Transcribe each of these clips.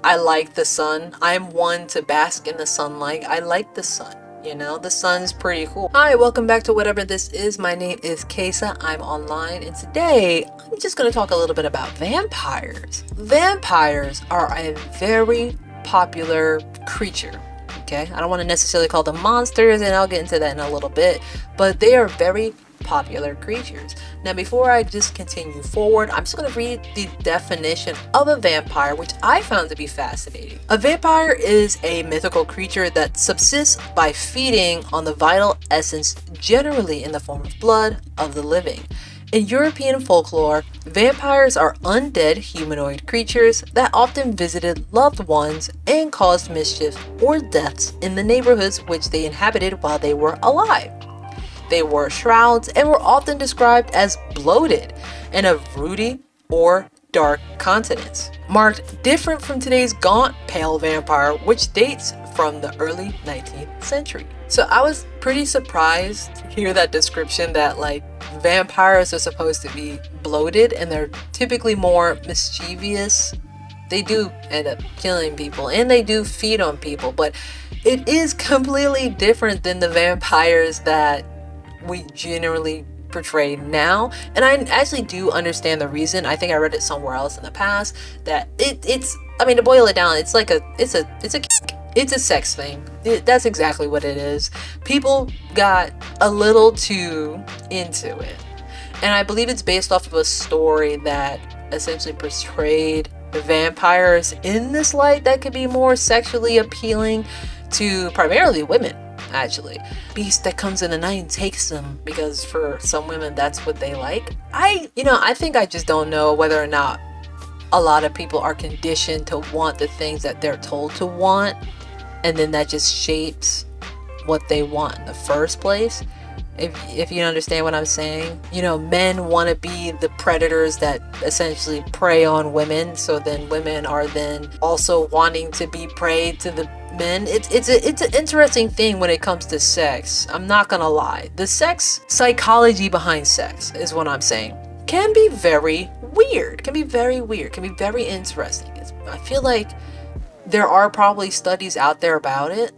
I like the sun. I'm one to bask in the sunlight. I like the sun. You know, the sun's pretty cool. Hi, welcome back to whatever this is. My name is Kaysa. I'm online, and today I'm just going to talk a little bit about vampires. Vampires are a very popular creature. Okay, I don't want to necessarily call them monsters, and I'll get into that in a little bit, but they are very popular creatures. Now, before I just continue forward, I'm just going to read the definition of a vampire, which I found to be fascinating. A vampire is a mythical creature that subsists by feeding on the vital essence, generally in the form of blood, of the living. In European folklore, vampires are undead humanoid creatures that often visited loved ones and caused mischief or deaths in the neighborhoods which they inhabited while they were alive. They wore shrouds and were often described as bloated and of ruddy or dark countenance, marked different from today's gaunt, pale vampire, which dates from the early 19th century. So I was pretty surprised to hear that description that like vampires are supposed to be bloated and they're typically more mischievous. They do end up killing people and they do feed on people, but it is completely different than the vampires that we generally portray now. And I actually do understand the reason. I think I read it somewhere else in the past that it's I mean, to boil it down, it's like it's a sex thing. That's exactly what it is. People got a little too into it, and I believe it's based off of a story that essentially portrayed the vampires in this light that could be more sexually appealing to primarily women. Actually, beast that comes in the night and takes them, because for some women that's what they like. I think I just don't know whether or not a lot of people are conditioned to want the things that they're told to want, and then that just shapes what they want in the first place. If you understand what I'm saying, men want to be the predators that essentially prey on women, so then women are then also wanting to be prey to the men. It's an interesting thing when it comes to sex. I'm not gonna lie. The sex psychology behind sex is what I'm saying. Can be very weird. Can be very interesting. I feel like there are probably studies out there about it.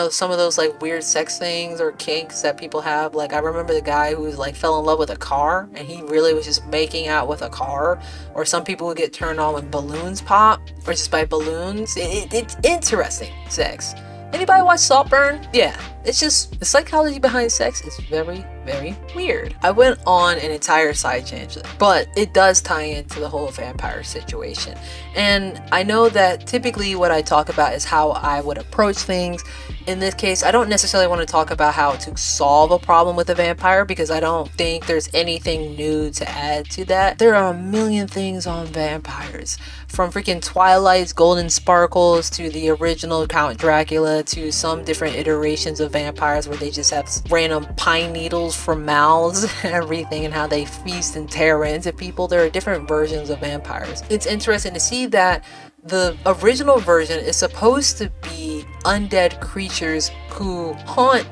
Some of those like weird sex things or kinks that people have. Like I remember the guy who was like fell in love with a car and he really was just making out with a car. Or some people would get turned on when balloons pop or just by balloons. It's interesting, sex. Anybody watch Saltburn? Yeah, it's just the psychology behind sex is very, very weird. I went on an entire side tangent, but it does tie into the whole vampire situation. And I know that typically what I talk about is how I would approach things. In this case, I don't necessarily want to talk about how to solve a problem with a vampire because I don't think there's anything new to add to that. There are a million things on vampires, from freaking Twilight's Golden Sparkles to the original Count Dracula to some different iterations of vampires where they just have random pine needles for mouths and everything, and how they feast and tear into people. There are different versions of vampires. It's interesting to see that the original version is supposed to be undead creatures who haunt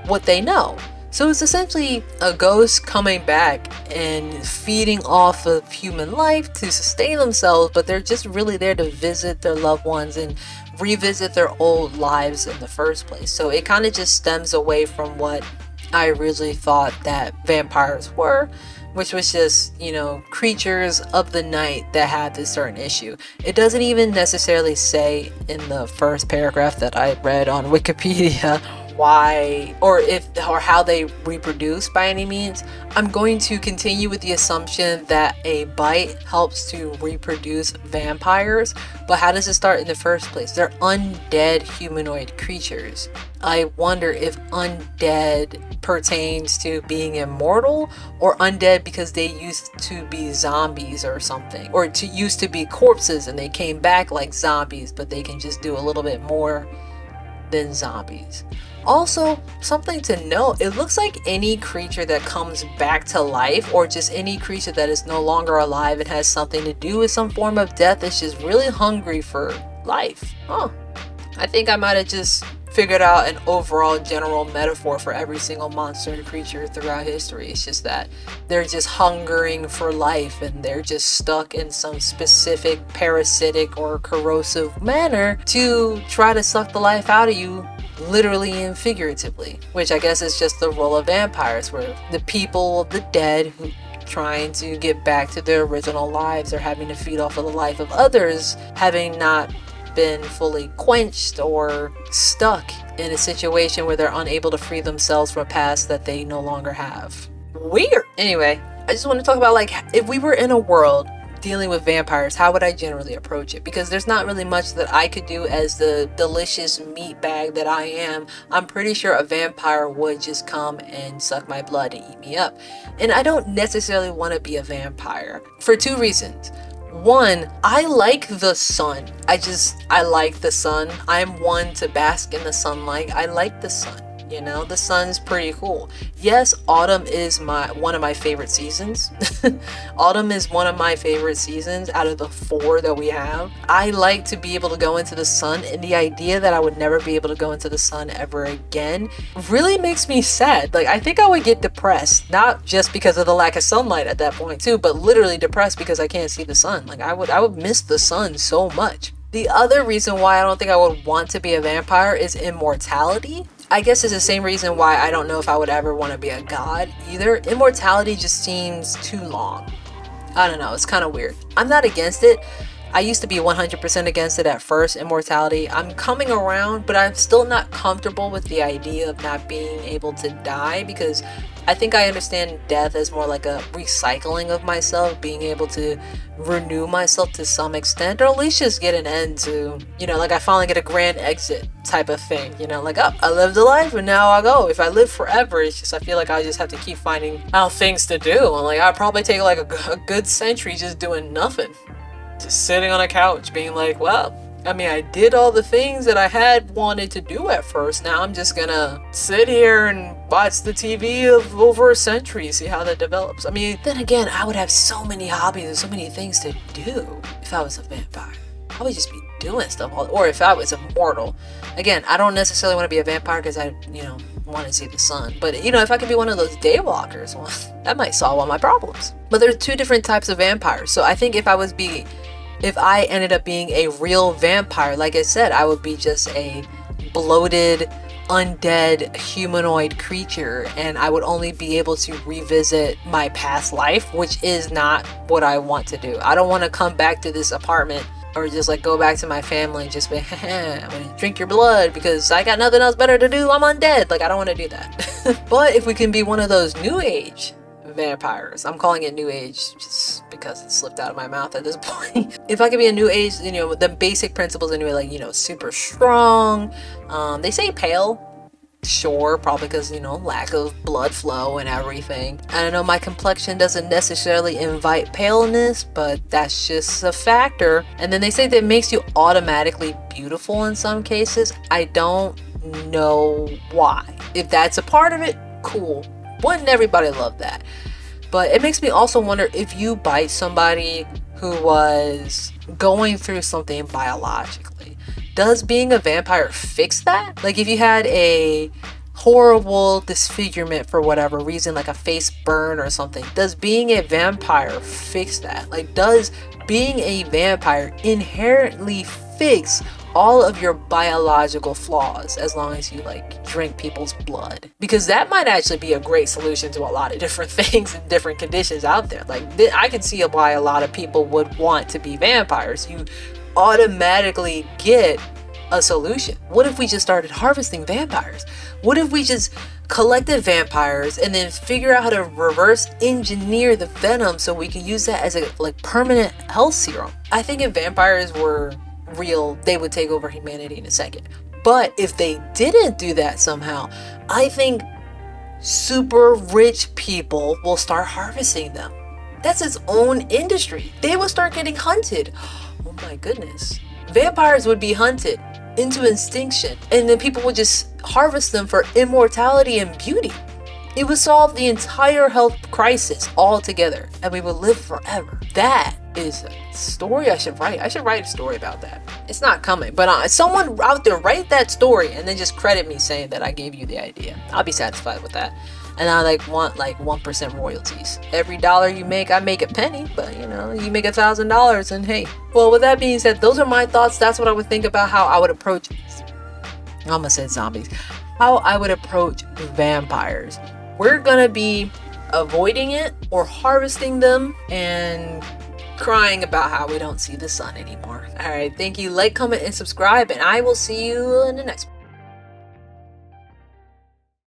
what they know. So it's essentially a ghost coming back and feeding off of human life to sustain themselves, but they're just really there to visit their loved ones and revisit their old lives in the first place. So it kind of just stems away from what I originally thought that vampires were, which was just, creatures of the night that had this certain issue. It doesn't even necessarily say in the first paragraph that I read on Wikipedia why or how they reproduce by any means. I'm going to continue with the assumption that a bite helps to reproduce vampires, but how does it start in the first place? They're undead humanoid creatures. I wonder if undead pertains to being immortal, or undead because they used to be zombies or something, or used to be corpses and they came back like zombies, but they can just do a little bit more than zombies. Also, something to note, it looks like any creature that comes back to life, or just any creature that is no longer alive and has something to do with some form of death, is just really hungry for life. I think I might have just figured out an overall general metaphor for every single monster and creature throughout history. It's just that they're just hungering for life, and they're just stuck in some specific parasitic or corrosive manner to try to suck the life out of you, literally and figuratively, which I guess is just the role of vampires, where the people of the dead who trying to get back to their original lives are having to feed off of the life of others, having not been fully quenched or stuck in a situation where they're unable to free themselves from a past that they no longer have. Weird. Anyway, I just want to talk about, like, if we were in a world dealing with vampires, how would I generally approach it? Because there's not really much that I could do as the delicious meat bag that I am. I'm pretty sure a vampire would just come and suck my blood and eat me up. And I don't necessarily want to be a vampire for two reasons. One, I like the sun. I like the sun. I'm one to bask in the sunlight. I like the sun. You know, the sun's pretty cool. Yes, autumn is one of my favorite seasons. Autumn is one of my favorite seasons out of the 4 that we have. I like to be able to go into the sun, and the idea that I would never be able to go into the sun ever again really makes me sad. Like, I think I would get depressed, not just because of the lack of sunlight at that point too, but literally depressed because I can't see the sun. Like, I would miss the sun so much. The other reason why I don't think I would want to be a vampire is immortality. I guess it's the same reason why I don't know if I would ever want to be a god either. Immortality just seems too long. I don't know, it's kind of weird. I'm not against it. I used to be 100% against it at first, immortality. I'm coming around, but I'm still not comfortable with the idea of not being able to die, because I think I understand death as more like a recycling of myself, being able to renew myself to some extent, or at least just get an end to, you know, like I finally get a grand exit type of thing, you know, like, oh, I lived a life and now I go. If I live forever, it's just, I feel like I just have to keep finding out things to do. And like, I'd probably take like a good century just doing nothing. Just sitting on a couch being like, well, I mean, I did all the things that I had wanted to do at first. Now I'm just gonna sit here and watch the TV of over a century, see how that develops. I mean, then again, I would have so many hobbies and so many things to do if I was a vampire. I would just be doing stuff or if I was immortal. Again, I don't necessarily want to be a vampire because I, you know, want to see the sun. But, you know, if I could be one of those daywalkers, well, that might solve all my problems. But there's 2 different types of vampires. So I think if I ended up being a real vampire, like I said, I would be just a bloated, undead, humanoid creature, and I would only be able to revisit my past life, which is not what I want to do. I don't want to come back to this apartment or just like go back to my family and just be, I'm gonna drink your blood because I got nothing else better to do. I'm undead. Like, I don't want to do that. But if we can be one of those new age vampires, I'm calling it new age just because it slipped out of my mouth at this point. If I could be a new age, you know, the basic principles anyway, like, you know, super strong. They say pale. Sure, probably because, you know, lack of blood flow and everything. I don't know, my complexion doesn't necessarily invite paleness, but that's just a factor. And then they say that it makes you automatically beautiful in some cases. I don't know why. If that's a part of it, cool. Wouldn't everybody love that? But it makes me also wonder, if you bite somebody who was going through something biologically, does being a vampire fix that? Like, if you had a horrible disfigurement for whatever reason, like a face burn or something, does being a vampire fix that? Like, does being a vampire inherently fix all of your biological flaws as long as you like drink people's blood? Because that might actually be a great solution to a lot of different things and different conditions out there. Like, I can see why a lot of people would want to be vampires. You automatically get a solution. What if we just started harvesting vampires? What if we just collected vampires and then figure out how to reverse engineer the venom so we can use that as a like permanent health serum? I think if vampires were real, they would take over humanity in a second. But if they didn't do that somehow, I think super rich people will start harvesting them. That's its own industry. They will start getting hunted. Oh my goodness. Vampires would be hunted into extinction, and then people would just harvest them for immortality and beauty. It would solve the entire health crisis altogether, and we would live forever. That is a story I should write. I should write a story about that. It's not coming, but someone out there write that story and then just credit me saying that I gave you the idea. I'll be satisfied with that. And I want 1% royalties. Every dollar you make, I make a penny, but you know, you make $1,000 and hey. Well, with that being said, those are my thoughts. That's what I would think about how I would approach, I almost said zombies, how I would approach vampires. We're gonna be avoiding it or harvesting them and crying about how we don't see the sun anymore. All right, thank you. Like, comment, and subscribe, and I will see you in the next one.